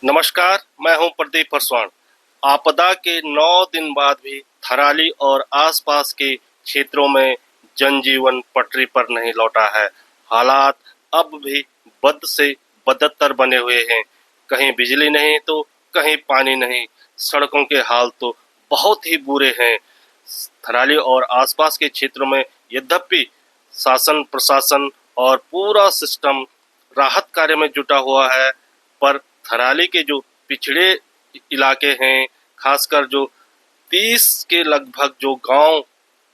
नमस्कार, मैं हूं प्रदीप पासवान। आपदा के 9 दिन बाद भी थराली और आसपास के क्षेत्रों में जनजीवन पटरी पर नहीं लौटा है। हालात अब भी बद से बदतर बने हुए हैं। कहीं बिजली नहीं तो कहीं पानी नहीं। सड़कों के हाल तो बहुत ही बुरे हैं। थराली और आसपास के क्षेत्रों में यद्यपि शासन प्रशासन और पूरा सिस्टम राहत कार्य में जुटा हुआ है, पर थराली के जो पिछड़े इलाके हैं, खासकर जो 30 के लगभग जो गांव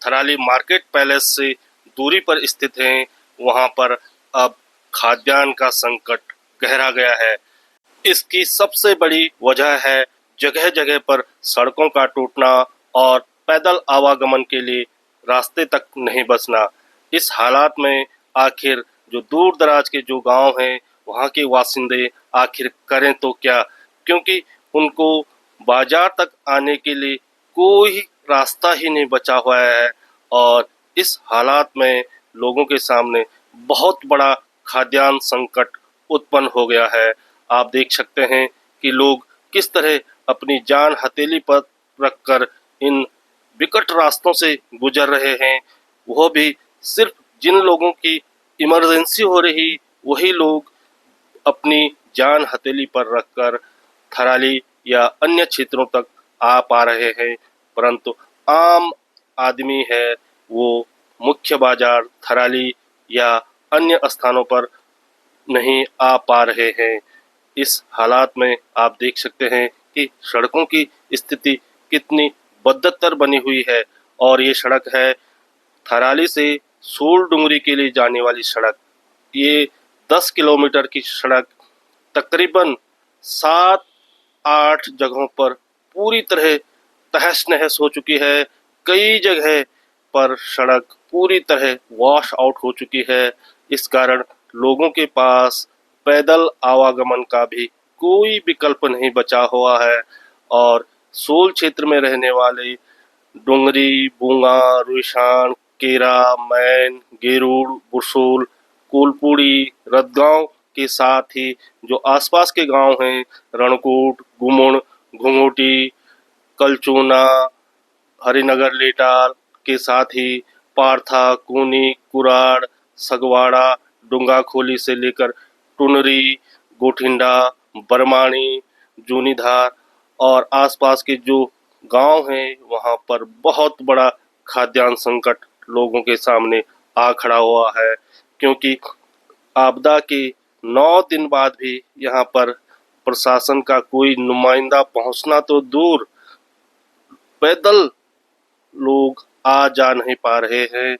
थराली मार्केट पैलेस से दूरी पर स्थित हैं, वहां पर अब खाद्यान्न का संकट गहरा गया है। इसकी सबसे बड़ी वजह है जगह जगह पर सड़कों का टूटना और पैदल आवागमन के लिए रास्ते तक नहीं बचना। इस हालात में आखिर जो दूर दराज के जो गांव हैं, वहां के वासिंदे आखिर करें तो क्या, क्योंकि उनको बाजार तक आने के लिए कोई रास्ता ही नहीं बचा हुआ है। और इस हालात में लोगों के सामने बहुत बड़ा खाद्यान्न संकट उत्पन्न हो गया है। आप देख सकते हैं कि लोग किस तरह अपनी जान हथेली पर रखकर इन विकट रास्तों से गुजर रहे हैं। वो भी सिर्फ जिन लोगों की इमरजेंसी हो रही, वही लोग अपनी जान हथेली पर रखकर थराली या अन्य क्षेत्रों तक आ पा रहे हैं, परंतु आम आदमी है वो मुख्य बाजार थराली या अन्य स्थानों पर नहीं आ पा रहे हैं। इस हालात में आप देख सकते हैं कि सड़कों की स्थिति कितनी बदतर बनी हुई है। और ये सड़क है थराली से सूलडुंगरी के लिए जाने वाली सड़क। ये 10 किलोमीटर की सड़क तकरीबन 7-8 जगहों पर पूरी तरह तहस नहस हो चुकी है। कई जगह पर सड़क पूरी तरह वॉश आउट हो चुकी है। इस कारण लोगों के पास पैदल आवागमन का भी कोई विकल्प नहीं बचा हुआ है। और सोल क्षेत्र में रहने वाले डोंगरी, बूंगा, रुईशान, केरा, मैन, गेरूड़, बुरसूल, कुलपुड़ी, रतगांव के साथ ही जो आसपास के गांव हैं, रणकूट, गुमुड़, घुंघोटी, कलचूना, हरिनगर लेटार के साथ ही पारथा, कूनी, कुराड़, सगवाड़ा, डूंगाखोली से लेकर टुनरी, गोठिंडा, बरमाणी, जूनीधार और आसपास के जो गांव हैं, वहां पर बहुत बड़ा खाद्यान्न संकट लोगों के सामने आ खड़ा हुआ है। क्योंकि आपदा के 9 दिन बाद भी यहाँ पर प्रशासन का कोई नुमाइंदा पहुंचना तो दूर, पैदल लोग आ जा नहीं पा रहे हैं।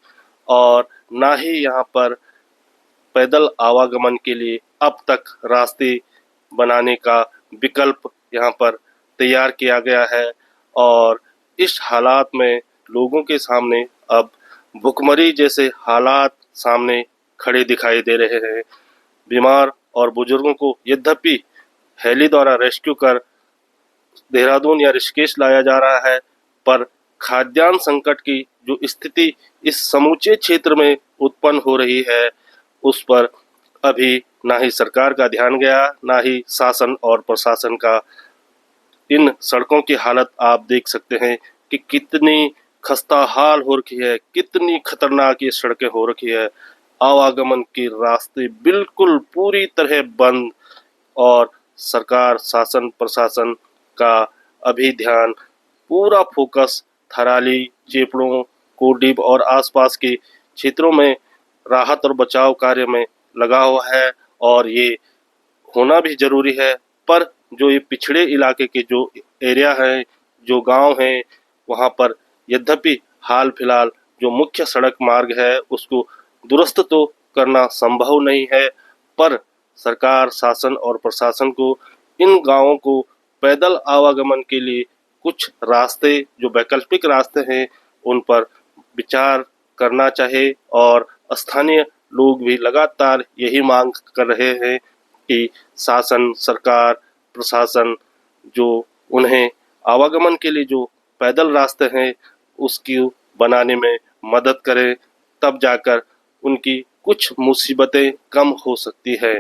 और ना ही यहाँ पर पैदल आवागमन के लिए अब तक रास्ते बनाने का विकल्प यहाँ पर तैयार किया गया है। और इस हालात में लोगों के सामने अब भुखमरी जैसे हालात सामने खड़े दिखाई दे रहे हैं। बीमार और बुजुर्गों को यद्यपि हेली द्वारा रेस्क्यू कर देहरादून या ऋषिकेश लाया जा रहा है, पर खाद्यान्न संकट की जो स्थिति इस समूचे क्षेत्र में उत्पन्न हो रही है, उस पर अभी ना ही सरकार का ध्यान गया, ना ही शासन और प्रशासन का। इन सड़कों की हालत आप देख सकते हैं कि कितनी खस्ता हाल हो रखी है, कितनी खतरनाक ये सड़कें हो रखी है। आवागमन के रास्ते बिल्कुल पूरी तरह बंद। और सरकार शासन प्रशासन का अभी ध्यान, पूरा फोकस थराली, चेपड़ों, कोडीब और आसपास के क्षेत्रों में राहत और बचाव कार्य में लगा हुआ है। और ये होना भी जरूरी है। पर जो ये पिछड़े इलाके के जो एरिया हैं, जो गांव हैं, वहां पर यद्यपि हाल फिलहाल जो मुख्य सड़क मार्ग है उसको दुरुस्त तो करना संभव नहीं है, पर सरकार शासन और प्रशासन को इन गांवों को पैदल आवागमन के लिए कुछ रास्ते, जो वैकल्पिक रास्ते हैं, उन पर विचार करना चाहिए। और स्थानीय लोग भी लगातार यही मांग कर रहे हैं कि शासन, सरकार, प्रशासन जो उन्हें आवागमन के लिए जो पैदल रास्ते हैं उसकी बनाने में मदद करें, तब जाकर उनकी कुछ मुसीबतें कम हो सकती है।